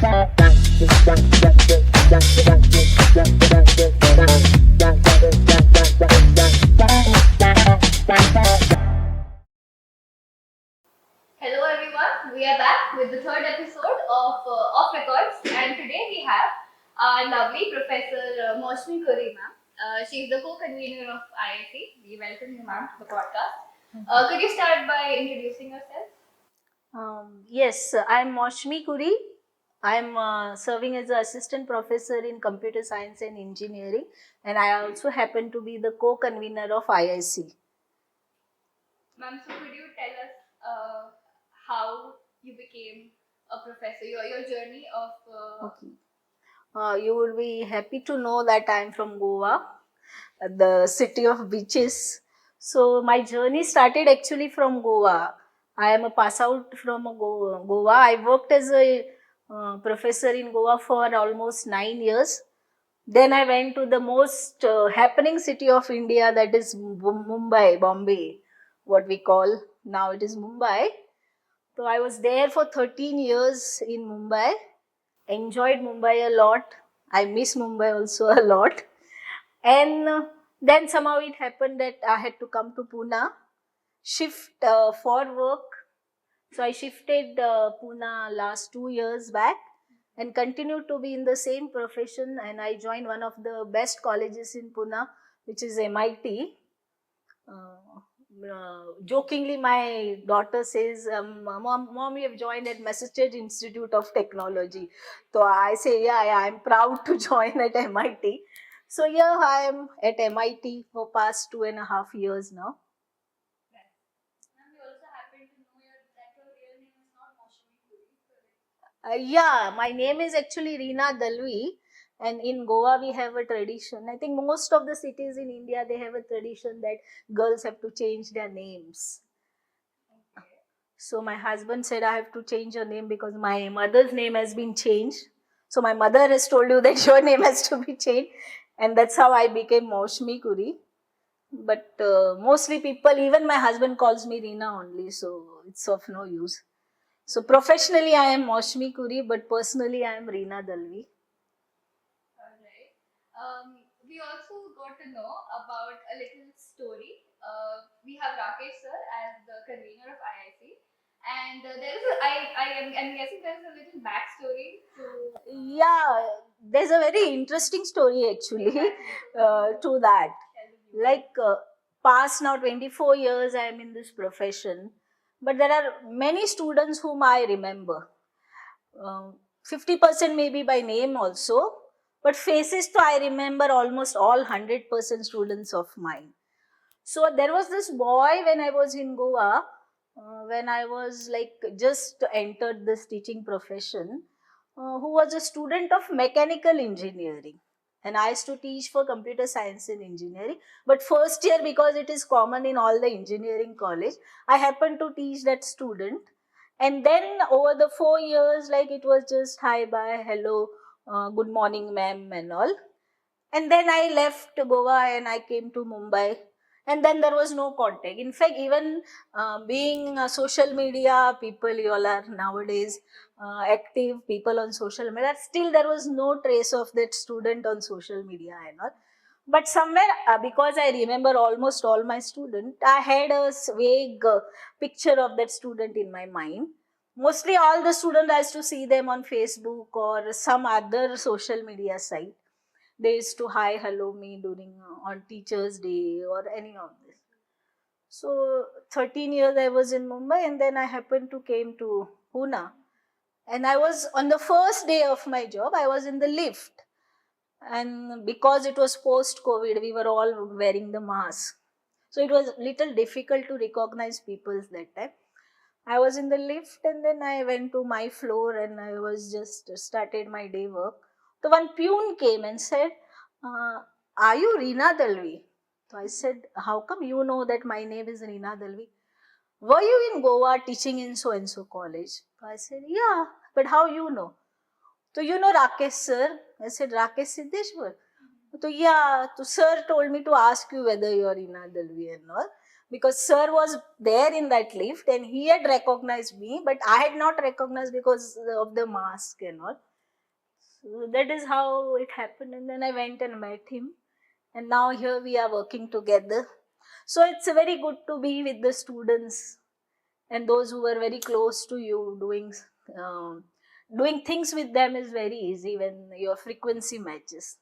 Hello everyone, we are back with the third episode of Off Records, and today we have our lovely Professor Moshmi Kuri ma'am. She is the co-convener of IIC. We welcome you ma'am to the podcast. Could you start by introducing yourself? Yes, I'm Moshmi Kuri. I'm serving as an assistant professor in computer science and engineering, and I also happen to be the co-convener of IIC. Ma'am, so could you tell us how you became a professor, your journey of Okay. You will be happy to know that I'm from Goa, the city of beaches. So my journey started actually from Goa. I am a pass out from Goa. I worked as a professor in Goa for almost 9 years. Then I went to the most happening city of India, that is Mumbai, Bombay, what we call now it is Mumbai. So I was there for 13 years in Mumbai. Enjoyed Mumbai a lot. I miss Mumbai also a lot. And then somehow it happened that I had to come to Pune, shift for work. So I shifted Pune last 2 years back and continued to be in the same profession. And I joined one of the best colleges in Pune, which is MIT. Jokingly, my daughter says, mom, you have joined at Massachusetts Institute of Technology. So I say, yeah, I'm proud to join at MIT. So here I am at MIT for past 2.5 years now. ma'am, we also happen to know that your real name is not Moshmi Kuri, correct? Yeah, my name is actually Reena Dalvi, and in Goa we have a tradition. I think most of the cities in India they have a tradition that girls have to change their names. Okay. So my husband said I have to change your name because my mother's name has been changed. So my mother has told you that your name has to be changed, and that's how I became Moshmi Kuri. But mostly people, even my husband calls me Reena only, so it's of no use. So professionally I am Moshmi Kuri, but personally I am Reena Dalvi. Alright. We also got to know about a little story. We have Rakesh sir as the convener of IIC, and there is a, I'm guessing there is a little backstory to Yeah, there's a very interesting story actually exactly. So could you to that. tell the viewers? Like past now 24 years I am in this profession, but there are many students whom I remember. 50% maybe by name also, but faces to I remember almost all 100% students of mine. So there was this boy when I was in Goa, when I was like just entered this teaching profession, who was a student of mechanical engineering. And I used to teach for computer science and engineering. But first year, because it is common in all the engineering college, I happened to teach that student. And then over the 4 years, like it was just hi, bye, hello, good morning, ma'am, and all. And then I left Goa and I came to Mumbai. And then there was no contact. In fact, even being social media people, you all are nowadays active people on social media, still there was no trace of that student on social media and all. But somewhere, because I remember almost all my students, I had a vague picture of that student in my mind. Mostly all the students, I used to see them on Facebook or some other social media site. They used to hi hello me during on teachers day or any of this. So 13 years I was in Mumbai, and then I happened to came to Pune, and I was on the first day of my job I was in the lift, and because it was post COVID we were all wearing the mask, so it was little difficult to recognize people that time. I was in the lift and then I went to my floor and I was just started my day work. The one peon came and said, are you Reena Dalvi? So I said, how come you know that my name is Reena Dalvi? Were you in Goa teaching in so and so college? So I said, yeah, but how you know? So you know Rakesh sir? I said, Rakesh Siddeshwar. So yeah, so sir told me to ask you whether you are Reena Dalvi and all. because sir was there in that lift and he had recognized me, but I had not recognized because of the mask and all. So that is how it happened, and then I went and met him, and now here we are working together. So it's very good to be with the students and those who were very close to you. Um, doing things with them is very easy when your frequency matches.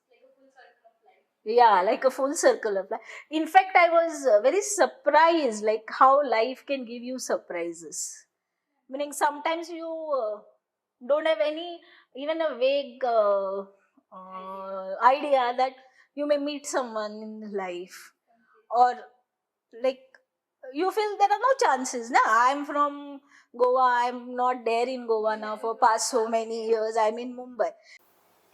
Yeah, like a full circle of life. In fact, I was very surprised, like how life can give you surprises. Meaning, sometimes you don't have any, even a vague idea that you may meet someone in life, or like you feel there are no chances. Na, I'm from Goa. I'm not there in Goa now for past so many years. I'm in Mumbai.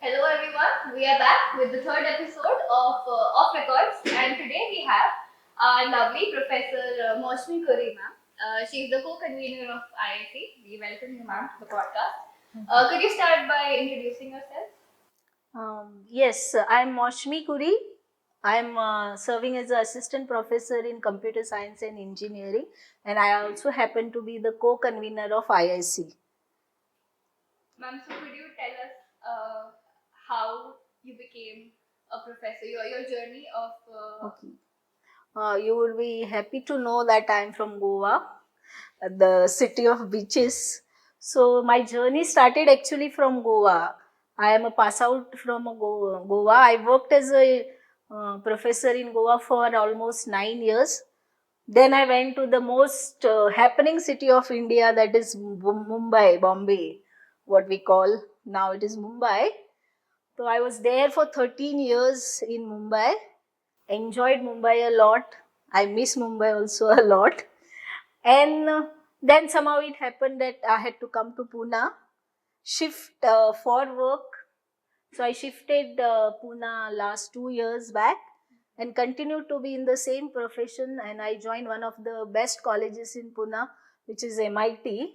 Hello everyone, we are back with the third episode of Off Records, and today we have our lovely Professor Moshmi Kuri ma'am. She is the co-convener of IIC. We welcome you ma'am to the podcast. Could you start by introducing yourself? Yes, I'm Moshmi Kuri. I'm serving as an assistant professor in computer science and engineering, and I also happen to be the co-convener of IIC. Ma'am, so could you tell us how you became a professor, your journey of Okay. You will be happy to know that I'm from Goa, the city of beaches. So my journey started actually from Goa. I am a pass out from Goa. I worked as a professor in Goa for almost 9 years. Then I went to the most happening city of India, that is Mumbai, Bombay, what we call now it is Mumbai. So I was there for 13 years in Mumbai. Enjoyed Mumbai a lot. I miss Mumbai also a lot. And then somehow it happened that I had to come to Pune, shift for work. So I shifted Pune last 2 years back and continued to be in the same profession. And I joined one of the best colleges in Pune, which is MIT.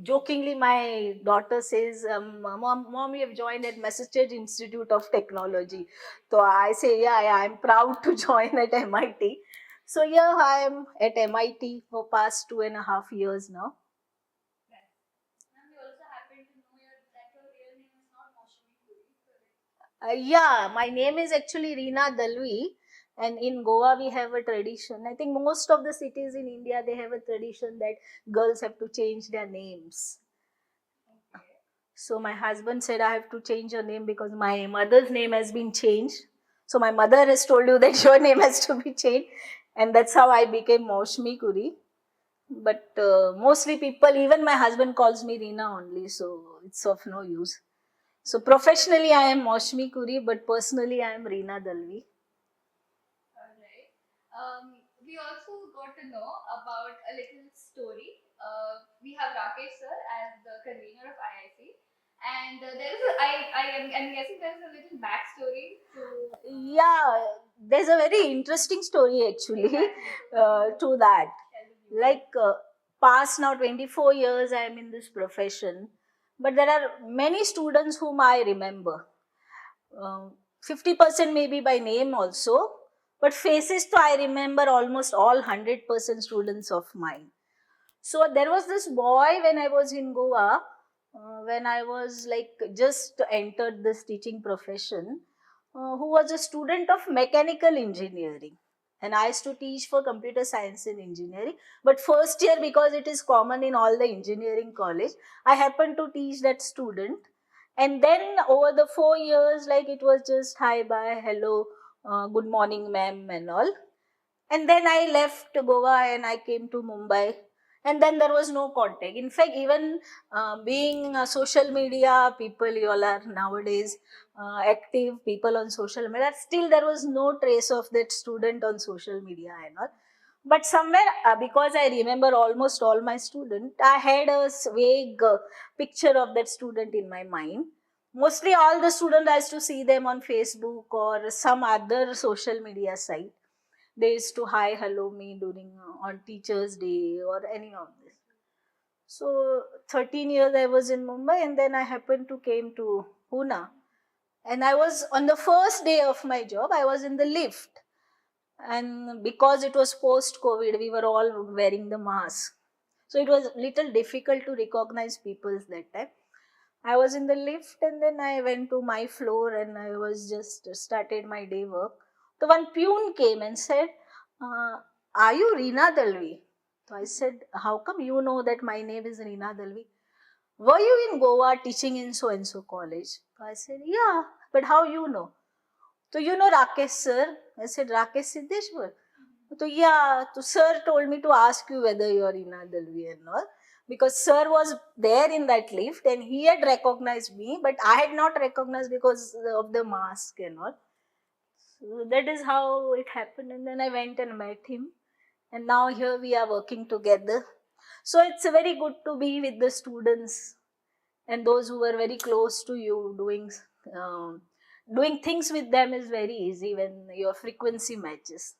Jokingly, my daughter says, mom, you have joined at Massachusetts Institute of Technology. So I say, yeah, I'm proud to join at MIT. So here I am at MIT for past 2.5 years now. ma'am, we also happen to know that your real name is not Moshmi Kuri, correct? Yeah, my name is actually Reena Dalvi, and in Goa we have a tradition. I think most of the cities in India they have a tradition that girls have to change their names. So my husband said I have to change your name because my mother's name has been changed. So my mother has told you that your name has to be changed, and that's how I became Moshmi Kuri. But mostly people, even my husband calls me Reena only, so it's of no use. So professionally I am Moshmi Kuri, but personally I am Reena Dalvi. Alright. We also got to know about a little story. We have Rakesh sir as the convener of IIC, and there is I'm guessing there is a little backstory to Yeah, there's a very interesting story actually to that. tell the viewers. Like past now 24 years I am in this profession, but there are many students whom I remember. 50% maybe by name also, but faces to I remember almost all 100% students of mine. So there was this boy when I was in Goa, when I was like just entered this teaching profession, who was a student of mechanical engineering. And I used to teach for computer science and engineering. But first year, because it is common in all the engineering college, I happened to teach that student. And then over the 4 years, like it was just hi, bye, hello, good morning, ma'am, and all. And then I left Goa and I came to Mumbai. And then there was no contact. In fact, even being social media people, you all are nowadays active people on social media, still there was no trace of that student on social media and all. But somewhere, because I remember almost all my students, I had a vague picture of that student in my mind. Mostly all the students, I used to see them on Facebook or some other social media site. They used to hi hello me during on teachers day or any of this. So 13 years I was in Mumbai, and then I happened to came to Pune, and I was on the first day of my job I was in the lift, and because it was post COVID, we were all wearing the mask, so it was little difficult to recognize people that time. I was in the lift and then I went to my floor and I was just started my day work. So one peon came and said, uh, "Are you Reena Dalvi?" So I said, "How come you know that my name is Reena Dalvi? Were you in Goa teaching in so and so college?" So I said, "Yeah, but how you know?" So you know Rakesh sir? I said, "Rakesh Siddeshwar." So yeah, so sir told me to ask you whether you are Reena Dalvi and all. Because sir was there in that lift and he had recognized me, but I had not recognized because of the mask and all. So that is how it happened. And then I went and met him. And now here we are working together. So it's very good to be with the students and those who are very close to you. Um, doing things with them is very easy when your frequency matches.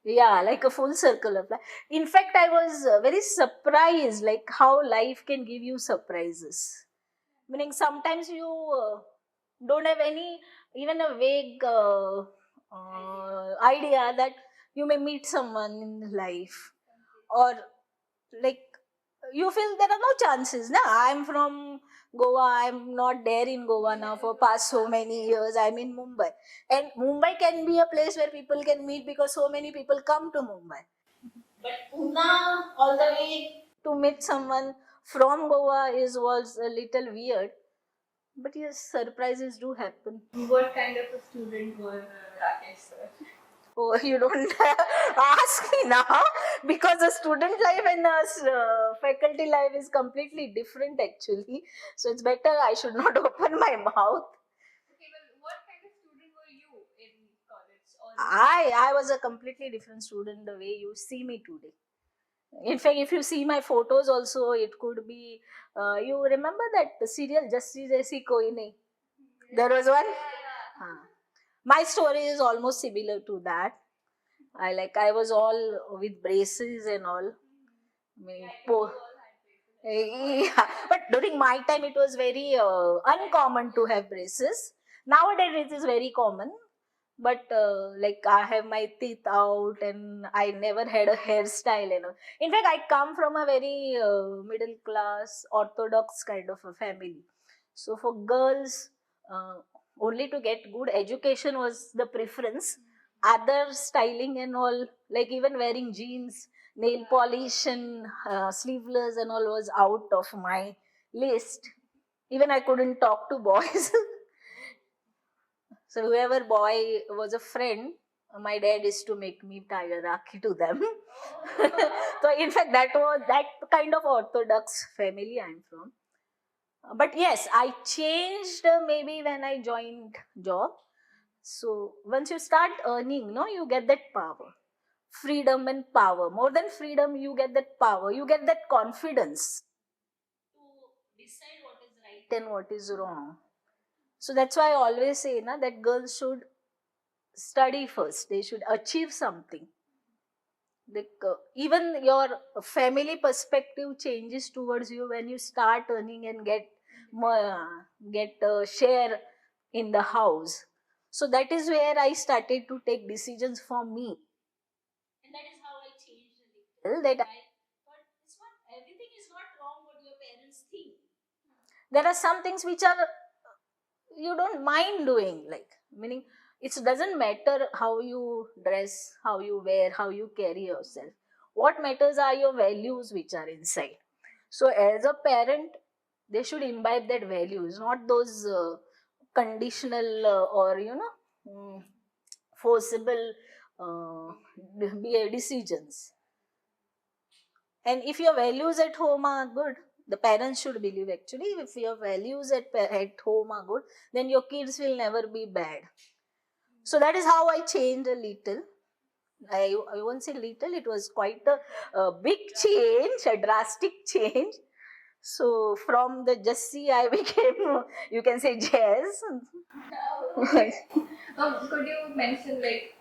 Yeah, like a full circle of life. In fact, I was very surprised like how life can give you surprises. Meaning sometimes you don't have any, even a vague idea that you may meet someone in life, or like you feel there are no chances. Now I'm from Goa, I'm not there in Goa now for past so many years. I'm in Mumbai, and Mumbai can be a place where people can meet because so many people come to Mumbai. But Pune, all the way to meet someone from Goa is was a little weird. But yes, surprises do happen. What kind of a student were Rakesh sir? Oh, you don't ask me now, because the student life and faculty life is completely different actually. So it's better I should not open my mouth. Okay, well, what kind of student were you in college? Or I was a completely different student the way you see me today. In fact, if you see my photos also, it could be, you remember that serial Jassi Jaisi Koi Nahi? There was one. Huh. My story is almost similar to that. I was all with braces and all. I mean, yeah. But during my time, it was very uncommon to have braces. Nowadays, it is very common. But like I have my teeth out, and I never had a hairstyle. In fact, I come from a very middle class, orthodox kind of a family. So for girls, uh, only to get good education was the preference. Other styling and all, like even wearing jeans, nail polish, and sleeveless and all was out of my list. Even I couldn't talk to boys. So whoever boy was a friend, my dad used to make me tie a rakhi to them. So in fact, that was that kind of orthodox family I'm from. But yes, I changed maybe when I joined job. So once you start earning, no, you get that power, freedom and power. More than freedom, you get that power. You get that confidence to decide what is right and what is wrong. So that's why I always say that girls should study first. They should achieve something. Even your family perspective changes towards you when you start earning and get a share in the house. So that is where I started to take decisions for me, and that is how I changed a little. That I thought it's not everything is not wrong what your parents think. There are some things which are you don't mind doing, like meaning it doesn't matter how you dress, how you wear, how you carry yourself. What matters are your values which are inside. So as a parent, they should imbibe that values, not those conditional or forcible decisions. And if your values at home are good, the parents should believe actually, if your values at home are good, then your kids will never be bad. So that is how I changed a little. I won't say little, it was quite a big change, a drastic change. So from the Jassi, I became, you can say, Jazz. Could you mention like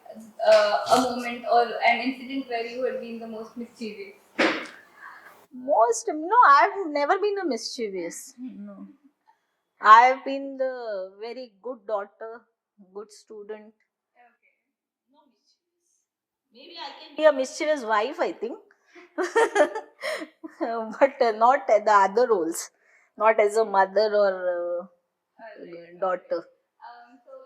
a moment or an incident where you had been the most mischievous? No, I've never been a mischievous. No. I've been the very good daughter, good student. Okay. Maybe I can be a mischievous wife, I think. But not the other roles. Not as a mother or daughter. So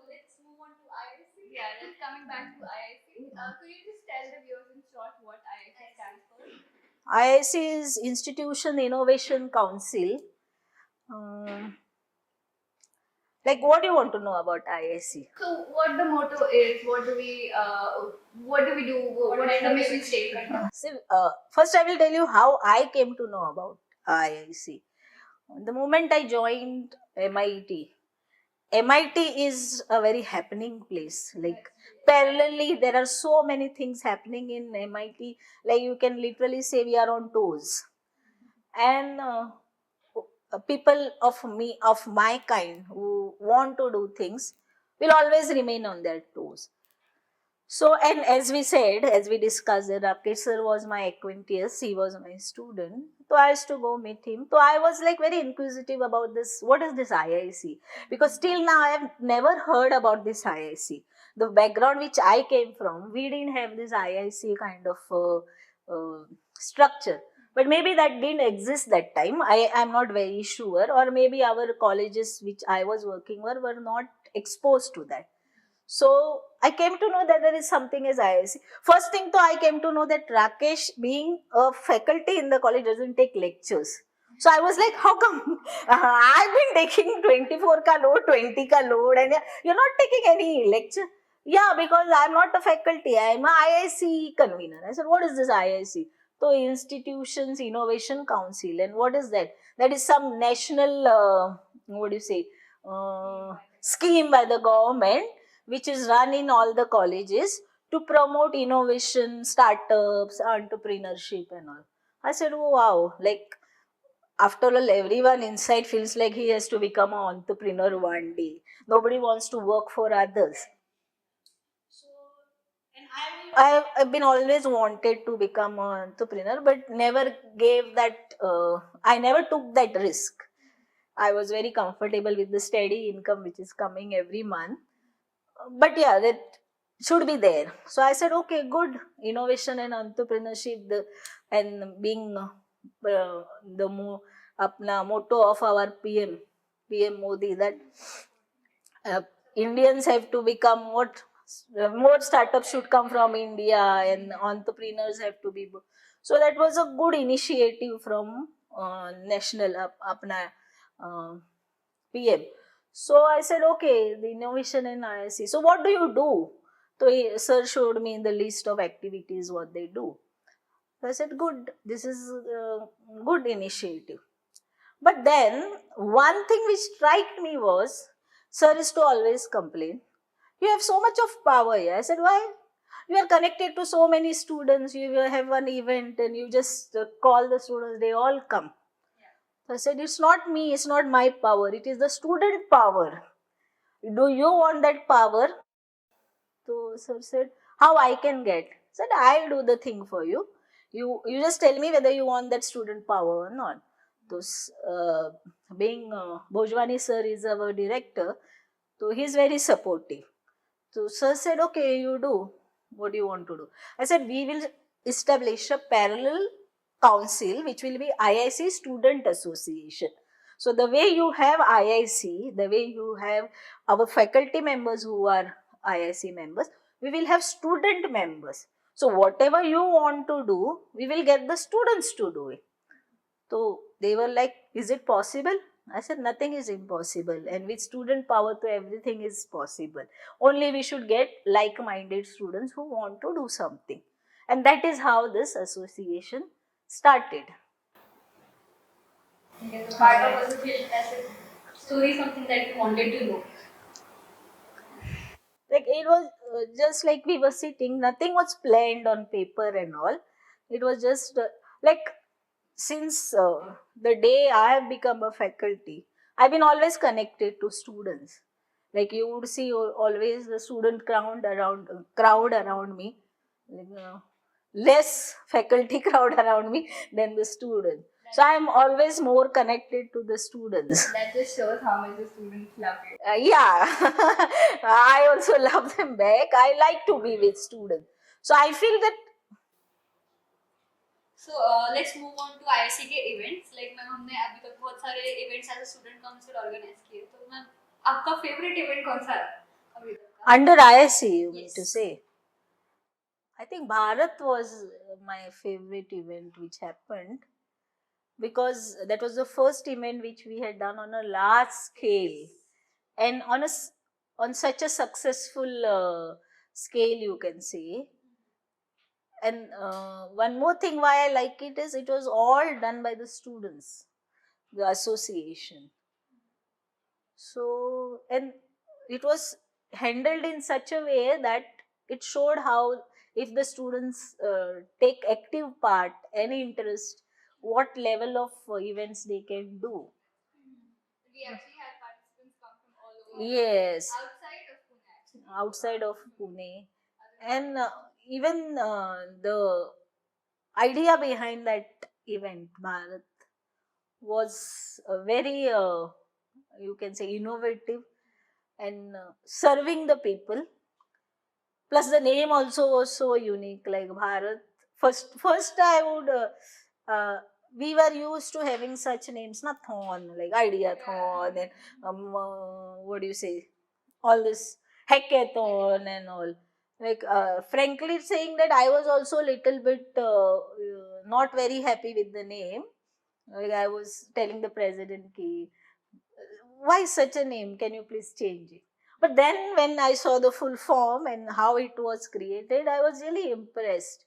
let's move on to IIC. Yeah, let's coming back to IIC. Could you just tell the viewers in short what IIC stands for? IIC is Institution Innovation Council. Um, like, what do you want to know about IIC? So what the motto is? What do we do? What is the mission statement? See, first, I will tell you how I came to know about IIC. The moment I joined MIT, MIT is a very happening place. Like, parallelly, there are so many things happening in MIT. Like, you can literally say we are on toes. And people of my kind who want to do things will always remain on their toes. So, and as we said, as we discussed, that Rakesh sir was my acquaintance, he was my student. So I used to go meet him. So I was like very inquisitive about this. What is this IIC? Because till now I have never heard about this IIC. The background which I came from, we didn't have this IIC kind of structure. But maybe that didn't exist that time. I am not very sure. Or maybe our colleges which I was working were not exposed to that. So I came to know that there is something as IIC. First thing, though, I came to know that Rakesh, being a faculty in the college, doesn't take lectures. So I was like, how come? I've been taking 24 ka load, 20 ka load, and you're not taking any lecture. Yeah, because I'm not a faculty, I'm a IIC convener. I said, what is this IIC? So Institutions Innovation Council. And what is that? That is some national, what do you say, scheme by the government which is run in all the colleges to promote innovation, startups, entrepreneurship, and all. I said, oh, wow, like after all, everyone inside feels like he has to become an entrepreneur one day. Nobody wants to work for others. So, and I've been always wanted to become an entrepreneur, but never gave that, I never took that risk. I was very comfortable with the steady income which is coming every month. But yeah, that should be there. So I said, okay, good innovation and entrepreneurship, and being apna motto of our PM Modi, that uh, Indians have to become what more startups should come from India and entrepreneurs have to be. So that was a good initiative from national apna PM. So I said, okay, the innovation in IIC. So what do you do? So sir showed me in the list of activities what they do. So I said, good, this is a good initiative. But then one thing which struck me was, sir is to always complain. You have so much of power here. I said, why? You are connected to so many students. You will have one event and you just call the students, they all come. So I said, it's not me, it's not my power, it is the student power. Do you want that power? So sir said, how I can get? I said, I'll do the thing for you. You just tell me whether you want that student power or not. So being Bhojwani sir is our director, so he's very supportive. So sir said, okay, you do. What do you want to do? I said, we will establish a parallel council which will be IIC Student Association. So the way you have IIC, the way you have our faculty members who are IIC members, we will have student members. So whatever you want to do, we will get the students to do it. So they were like, is it possible? I said, nothing is impossible. And with student power, to everything is possible. Only we should get like-minded students who want to do something. And that is how this association started. Okay, so part of association as a story, something that you wanted to know. Like it was just like we were sitting, nothing was planned on paper and all. It was just like since the day I have become a faculty, I've been always connected to students. Like you would see always the student crowd around me, like, less faculty crowd around me than the student. So I am always more connected to the students. That just shows how much the students love you. Yeah, I also love them back. I like to be with students. So I feel that So let's move on to IIC के events. Like ma'am हमने अभी तक बहुत सारे events as a student council organize किए. तो ma'am आपका favorite event कौन सा रहा अभी तक का? under ISC, you mean to Yes. say? I think Bharat was my favorite event which happened, because that was the first event which we had done on a large scale and on such a successful scale, you can say. And one more thing why I like it is it was all done by the students, the association. So, and it was handled in such a way that it showed how, if the students take active part, any interest, what level of events they can do. We actually had participants come from all over. Yes, Outside of Pune actually. outside of Pune. And even the idea behind that event, Bharat, was very, you can say, innovative and serving the people. Plus, the name also was so unique, like Bharat. First, I would. We were used to having such names, not Thorn, like Idea Thorn, and what do you say? All this hackathon and all. Like, frankly saying that I was also a little bit not very happy with the name. Like, I was telling the president, ki, why such a name? Can you please change it? But then when I saw the full form and how it was created, I was really impressed.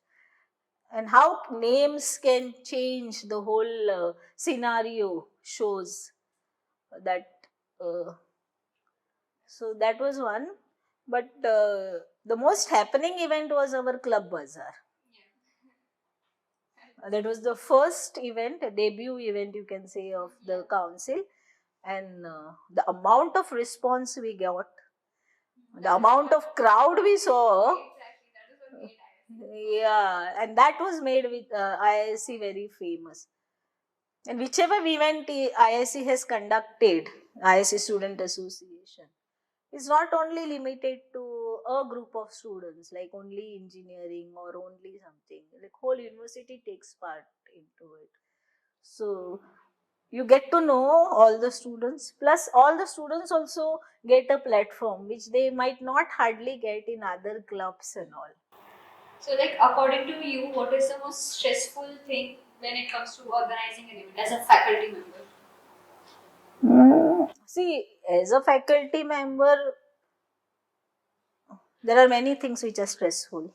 And how names can change the whole scenario shows that. Uh, so that was one. But the most happening event was our club bazaar. That was the first event, a debut event, you can say, of the council. And the amount of response we got, the amount of crowd we saw, Exactly, that is what made IIC. yeah, and that was made with IISc very famous. And whichever event IISc has conducted, IISc Student Association, is not only limited to a group of students, like only engineering or only something. Like whole university takes part into it. So you get to know all the students, plus all the students also get a platform which they might not hardly get in other clubs and all. So, like, according to you, what is the most stressful thing when it comes to organizing an event as a faculty member? See, as a faculty member, there are many things which are stressful.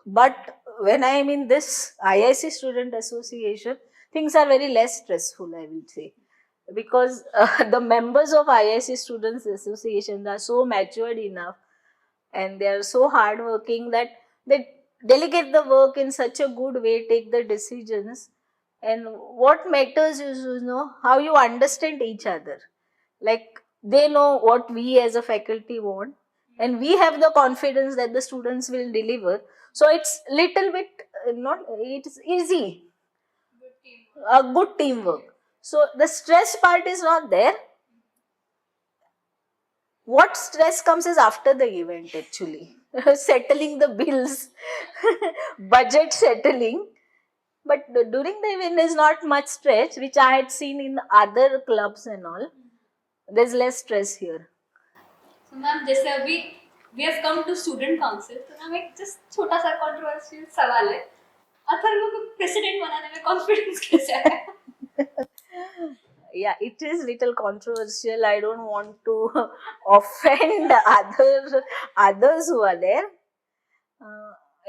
But when I am in this IIC Student Association, things are very less stressful, I will say. Because the members of IIC Students Association are so matured enough and they are so hardworking that they delegate the work in such a good way, take the decisions. And what matters is, how you understand each other. Like, they know what we as a faculty want, and we have the confidence that the students will deliver. So it's little bit not, it's easy, Good teamwork. a good teamwork. So the stress part is not there. What stress comes is after the event, actually. Settling the bills, budget settling. But during the event, there's not much stress, which I had seen in other clubs and all. There's less stress here. So, ma'am जैसे अभी we have come to student council, तो ma'am एक just छोटा सा controversial सवाल है. अथर्व को president बनाने में confidence कैसे आया? Yeah, it is little controversial. I don't want to offend others who are there.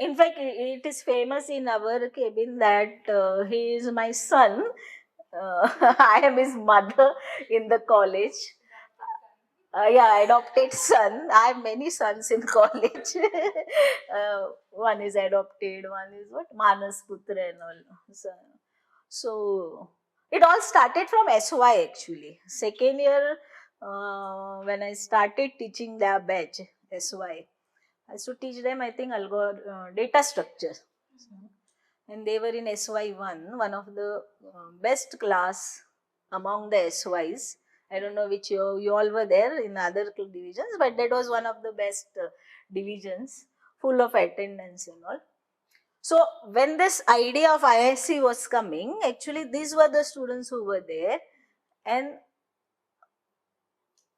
In fact, it is famous in our cabin that he is my son. I am his mother in the college. Yeah, adopted son. I have many sons in college. One is adopted, one is what? Manas Putra and all. So it all started from SY actually. Second year, when I started teaching their batch, SY, I used to teach them, I think, data structure. And they were in SY1, one of the best class among the SYs. I don't know which you all were there in other divisions, but that was one of the best divisions full of attendance and all. So when this idea of IISc was coming, actually these were the students who were there, and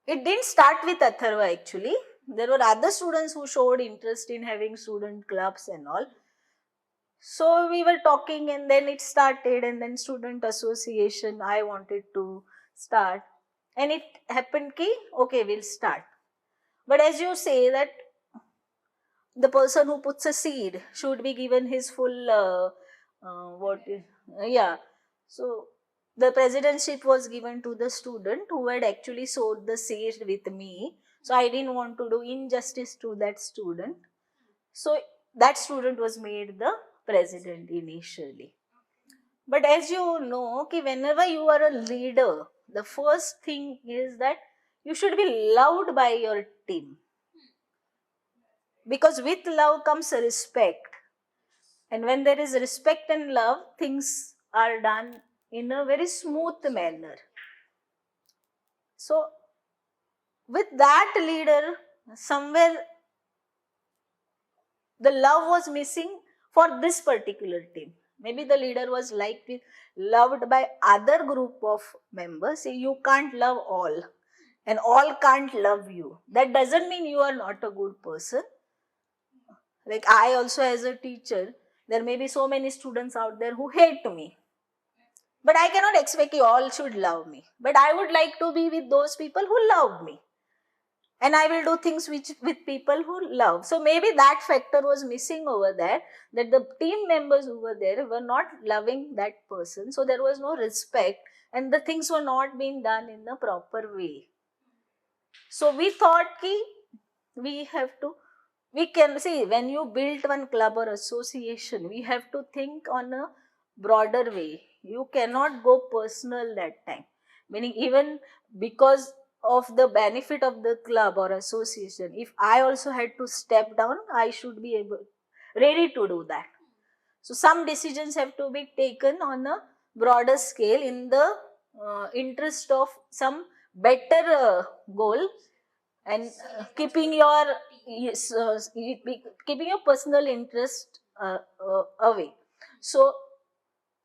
it didn't start with Atharva actually. There were other students who showed interest in having student clubs and all. So we were talking and then it started, and then student association I wanted to start, and it happened ki okay, we'll start. But as you say that the person who puts a seed should be given his full yeah, so the presidentship was given to the student who had actually sowed the seed with me, so I didn't want to do injustice to that student, so that student was made the president initially. But as you know, ki whenever you are a leader, the first thing is that you should be loved by your team, because with love comes respect, and when there is respect and love, things are done in a very smooth manner. So with that leader, somewhere the love was missing for this particular team. Maybe the leader was loved by other group of members. See, you can't love all, and all can't love you. That doesn't mean you are not a good person. Like I also, as a teacher, there may be so many students out there who hate me, but I cannot expect you all should love me. But I would like to be with those people who love me, and I will do things with people who love. So maybe that factor was missing over there, that the team members who were there were not loving that person, so there was no respect, and the things were not being done in the proper way. So we thought ki we have to, we can see, when you build one club or association, we have to think on a broader way. You cannot go personal that time, meaning even because of the benefit of the club or association, if I also had to step down, I should be ready to do that. So some decisions have to be taken on a broader scale in the interest of some better goal, and keeping your keeping your personal interest away. So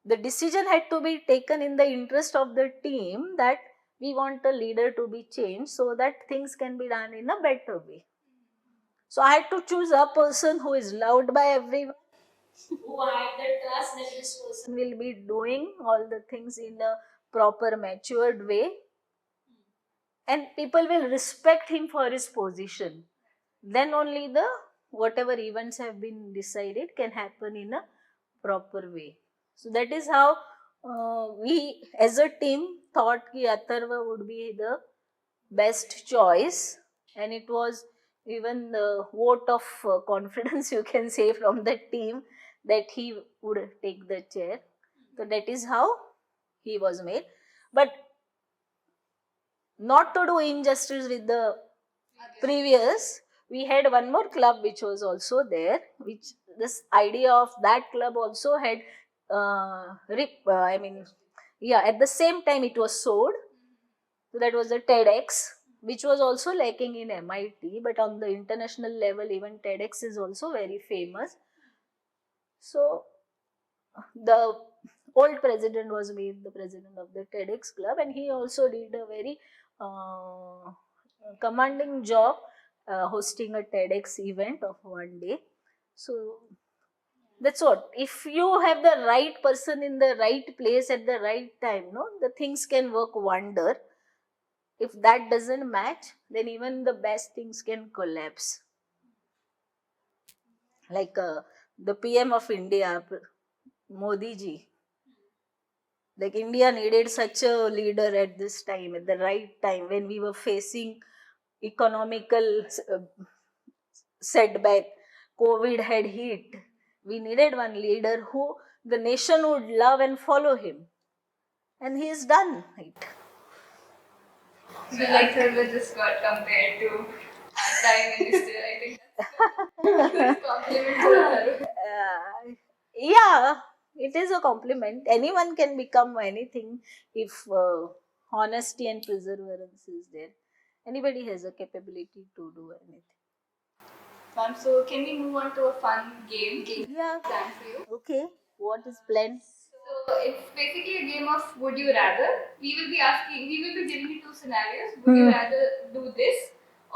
the decision had to be taken in the interest of the team, that we want a leader to be changed so that things can be done in a better way. So I had to choose a person who is loved by everyone, who I have the trust that this person will be doing all the things in a proper matured way, and people will respect him for his position. Then only the whatever events have been decided can happen in a proper way. So that is how we as a team thought ki Atharva would be the best choice, and it was even the vote of confidence, you can say, from the team, that he would take the chair. So that is how he was made. But not to do injustice with the previous, we had one more club which was also there, which this idea of that club also had at the same time it was sold. So that was the TEDx, which was also lacking in MIT, but on the international level, even TEDx is also very famous. So the old president was made the president of the TEDx club, and he also did a very commanding job hosting a TEDx event of one day. So that's what. If you have the right person in the right place at the right time, no, the things can work wonder. If that doesn't match, then even the best things can collapse. Like the PM of India, Modi ji. Like India needed such a leader at this time, at the right time, when we were facing economical setback, COVID had hit. We needed one leader who the nation would love and follow him. And he has done it. So Atharva just got compared to our Prime Minister. I think that's a good compliment to Atharva. Yeah, it is a compliment. Anyone can become anything if honesty and perseverance is there. Anybody has a capability to do anything. ma'am. So can we move on to a fun game? Yeah. Planned for you. Okay. What is planned? So it's basically a game of would you rather. We will be giving you two scenarios. Would you rather do this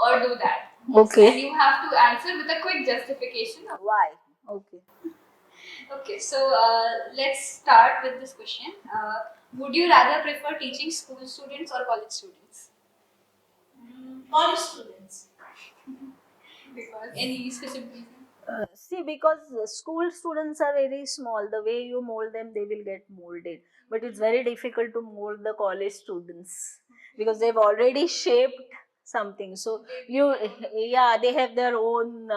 or do that? And Okay. you have to answer with a quick justification. Why? Okay. Okay, so let's start with this question. Would you rather prefer teaching school students or college students? College students. Because Any specific reason? See, because school students are very small, the way you mold them, they will get molded. But it's very difficult to mold the college students because they've already shaped something. So they have their own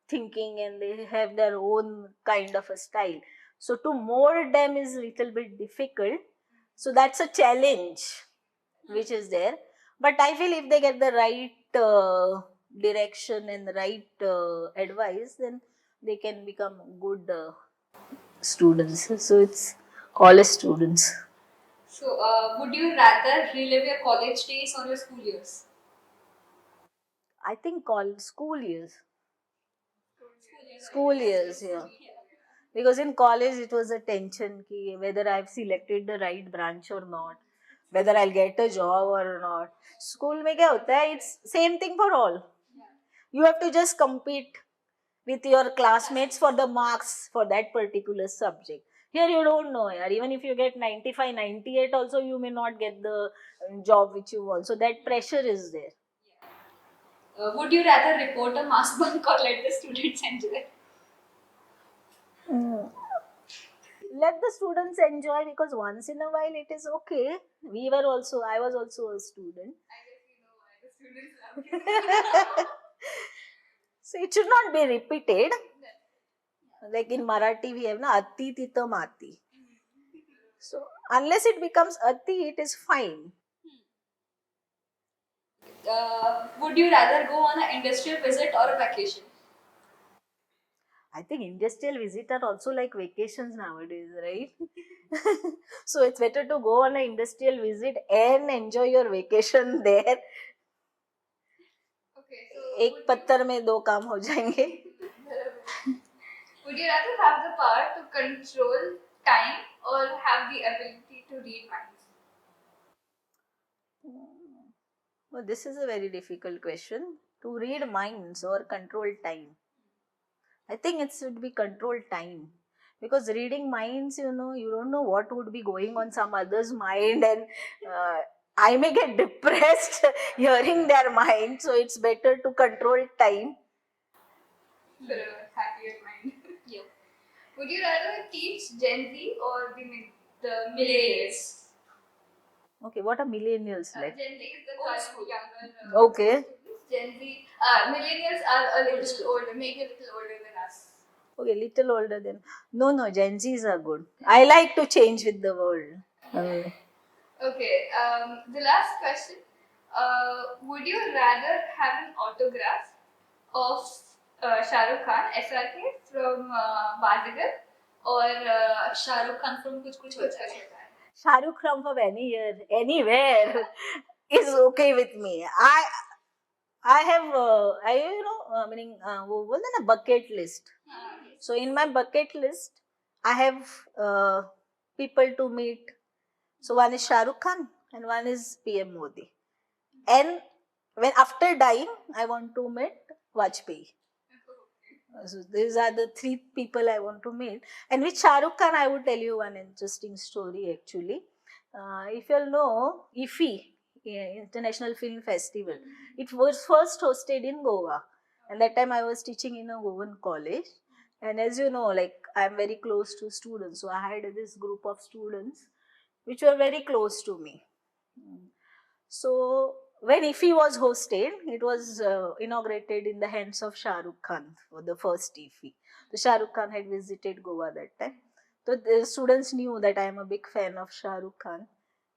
thinking and they have their own kind of a style. So to mold them is a little bit difficult. So that's a challenge which is there. But I feel if they get the right direction and the right advice, then they can become good students. So it's college students. So, would you rather relive your college days or your school years? I think school years. School years, yeah. Because in college it was a tension ki whether I've selected the right branch or not, whether I'll get a job or not. School mein kya hota hai? It's same thing for all. You have to just compete with your classmates for the marks for that particular subject. Here you don't know, yaar. Even if you get 95, 98 also, you may not get the job which you want. So that pressure is there. Would you rather report a mass bunk or let the students enjoy? Let the students enjoy because once in a while it is okay. I was also a student. I guess you know why the students love you. So it should not be repeated. Like in Marathi we have na ati tita mati. So unless it becomes ati, it is fine. Would you rather go on an industrial visit or a vacation? I think industrial visit are also like vacations nowadays, right? So it's better to go on an industrial visit and enjoy your vacation there. Okay, so एक पत्थर में दो काम हो जाएंगे. would you rather have the power to control time or have the ability to read minds? Well, this is a very difficult question. To read minds or control time. I think it should be control time. Because reading minds, you don't know what would be going on some other's mind, and I may get depressed hearing their mind. So it's better to control time. For a happier mind. Yeah. Would you rather teach Gen Z or the Millennials. Okay, what are millennials like? Gen Z is the Old current school. younger Okay. students. Gen Z, millennials are a little older, maybe a little older than us. Okay, little older than. No, Gen Zs are good. I like to change with the world. Okay, the last question. Would you rather have an autograph of Shah Rukh Khan, SRK, from Bazigar, or Shah Rukh Khan from Kuch Kuch Hota Hai. Shah Rukh Khan from any year, anywhere is okay with me. I have, meaning, वो बोलते हैं ना bucket list. So in my bucket list, I have people to meet. So one is Shah Rukh Khan and one is PM Modi. And when after dying, I want to meet Vajpayee. So these are the three people I want to meet. And with Shah Rukh Khan, I would tell you one interesting story actually. If you'll know, IFFI, International Film Festival, it was first hosted in Goa. And that time I was teaching in a Goan college. And as you know, like I'm very close to students. So I had this group of students which were very close to me. So when IFFI was hosted, it was inaugurated in the hands of Shah Rukh Khan for the first IFFI. So Shah Rukh Khan had visited Goa that time. So the students knew that I am a big fan of Shah Rukh Khan.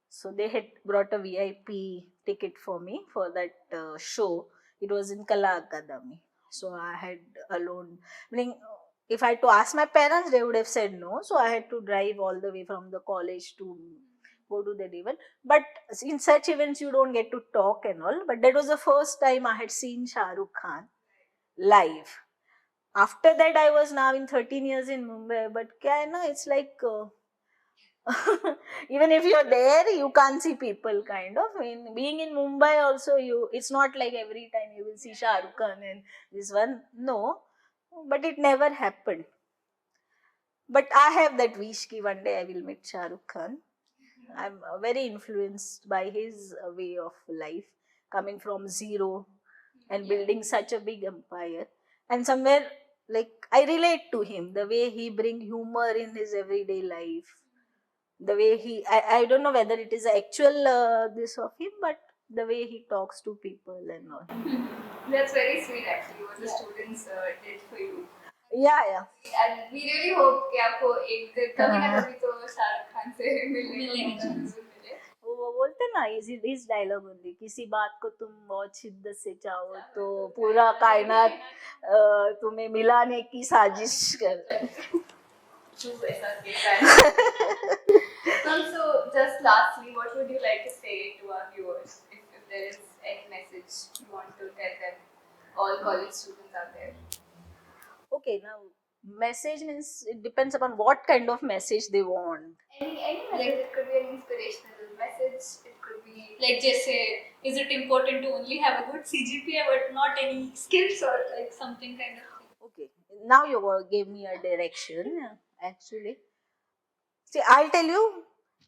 So they had brought a VIP ticket for me for that show. It was in Kala Akademi. So I had alone, meaning if I had to ask my parents, they would have said no. So I had to drive all the way from the college to go to that event. But in such events, you don't get to talk and all. But that was the first time I had seen Shah Rukh Khan. life. After that, I was now in 13 years in Mumbai, but it's like even if you're there, you can't see people kind of. In being in Mumbai also, it's not like every time you will see Shah Rukh Khan and this one. No, but it never happened. But I have that wish ki one day I will meet Shah Rukh Khan. I'm very influenced by his way of life, coming from zero and building such a big empire. And somewhere, like, I relate to him, the way he bring humor in his everyday life, the way I don't know whether it is actual this of him, but the way he talks to people and all. That's very sweet actually what the students did for you. Yeah. And we really hope कि आपको एक दिन कभी ना कभी तो शाहरुख खान से मिलने का मिलने मौका जरूर मिले. वो बोलते ना इस डायलॉग होती, किसी बात को तुम बहुत शिद्दत से चाहो तो पूरा कायनात तुम्हें मिलाने की साजिश कर. So just lastly, what would you like to say to our viewers, if there is any message you want to tell them, all college students out there? Okay, now message means it depends upon what kind of message they want. Any message, it could be an inspirational message, it could be Like just say, is it important to only have a good CGPA but not any skills or like something kind of thing? Okay, now you gave me a direction actually. See, I'll tell you,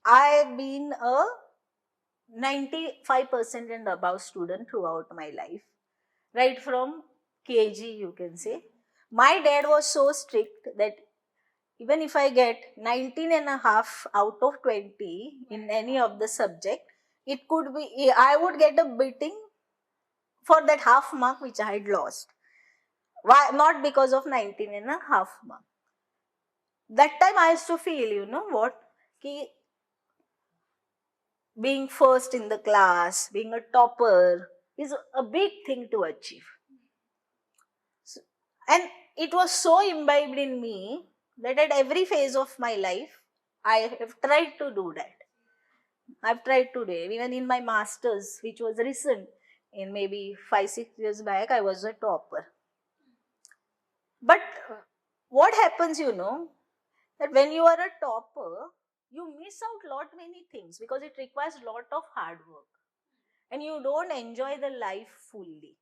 I've been a 95% and above student throughout my life, right from KG, you can say. My dad was so strict that even if I get 19 and a half out of 20 in any of the subject, it could be, I would get a beating for that half mark which I had lost. Why? Not because of 19 and a half mark. That time I used to feel, you know what, ki being first in the class, being a topper is a big thing to achieve. So, and it was so imbibed in me that at every phase of my life, I have tried to do that. I've tried to do it. Even in my masters, which was recent, in maybe 5-6 years back, I was a topper. But what happens, that when you are a topper, you miss out lot many things because it requires lot of hard work and you don't enjoy the life fully.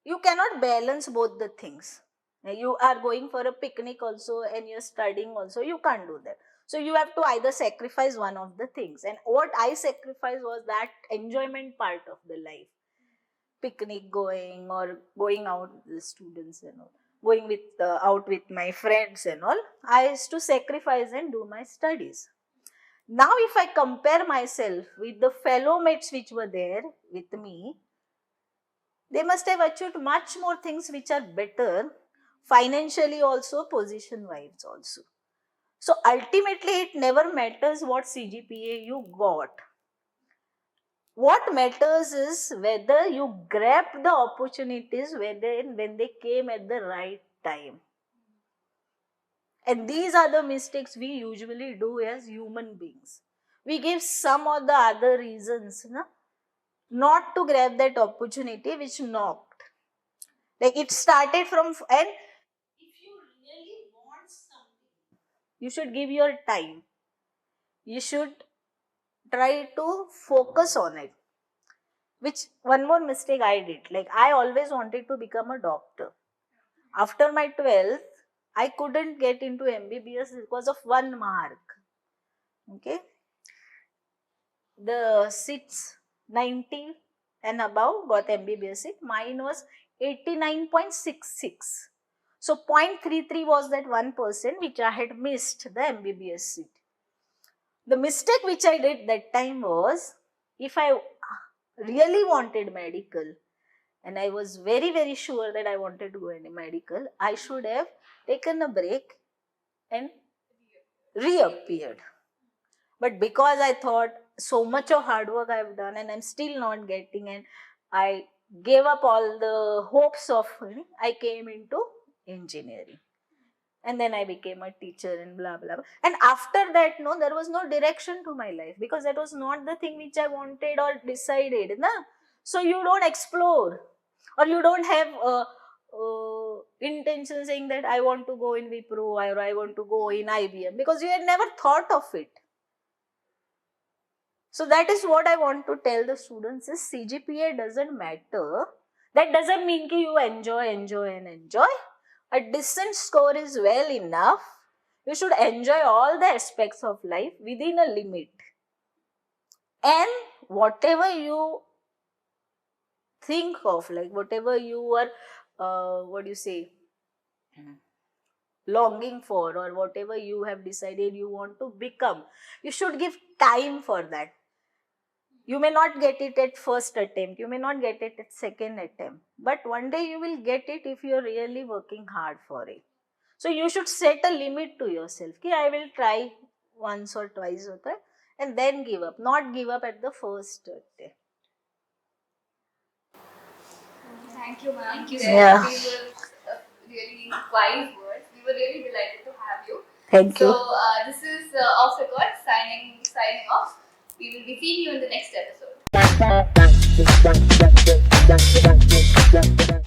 You cannot balance both the things. You are going for a picnic also and you're studying also, you can't do that. So you have to either sacrifice one of the things, and what I sacrificed was that enjoyment part of the life, picnic going or going out with the students and all, going with out with my friends and all. I used to sacrifice and do my studies. Now if I compare myself with the fellow mates which were there with me, they must have achieved much more things which are better, financially also, position wise also. So ultimately it never matters what CGPA you got. What matters is whether you grabbed the opportunities when they came at the right time. And these are the mistakes we usually do as human beings. We give some or the other reasons not to grab that opportunity which knocked. Like it started from, and if you really want something, you should give your time. You should try to focus on it. Which one more mistake I did, like I always wanted to become a doctor. After my 12th, I couldn't get into MBBS because of one mark. Okay. The seats 90 and above got MBBS seat. Mine was 89.66. So 0.33 was that 1% which I had missed the MBBS seat. The mistake which I did that time was, if I really wanted medical and I was very, very sure that I wanted to go into medical, I should have taken a break and reappeared. But because I thought so much of hard work I have done and I'm still not getting, and I gave up all the hopes of, I came into engineering. And then I became a teacher and blah, blah, blah. And after that, there was no direction to my life because that was not the thing which I wanted or decided. So you don't explore. or you don't have intention saying that I want to go in Wipro or I want to go in IBM, because you had never thought of it. So that is what I want to tell the students is CGPA doesn't matter. That doesn't mean that you enjoy. A decent score is well enough. You should enjoy all the aspects of life within a limit. And whatever you think of, like whatever you are, longing for, or whatever you have decided you want to become, you should give time for that. You may not get it at first attempt, you may not get it at second attempt, but one day you will get it if you are really working hard for it. So you should set a limit to yourself. Ki I will try once or twice or that, and then give up. Not give up at the first attempt. Thank you, ma'am. Thank you. Yeah. These were really wise words. We were really delighted to have you. Thank you. So this is Off Record signing off. We will be seeing you in the next episode.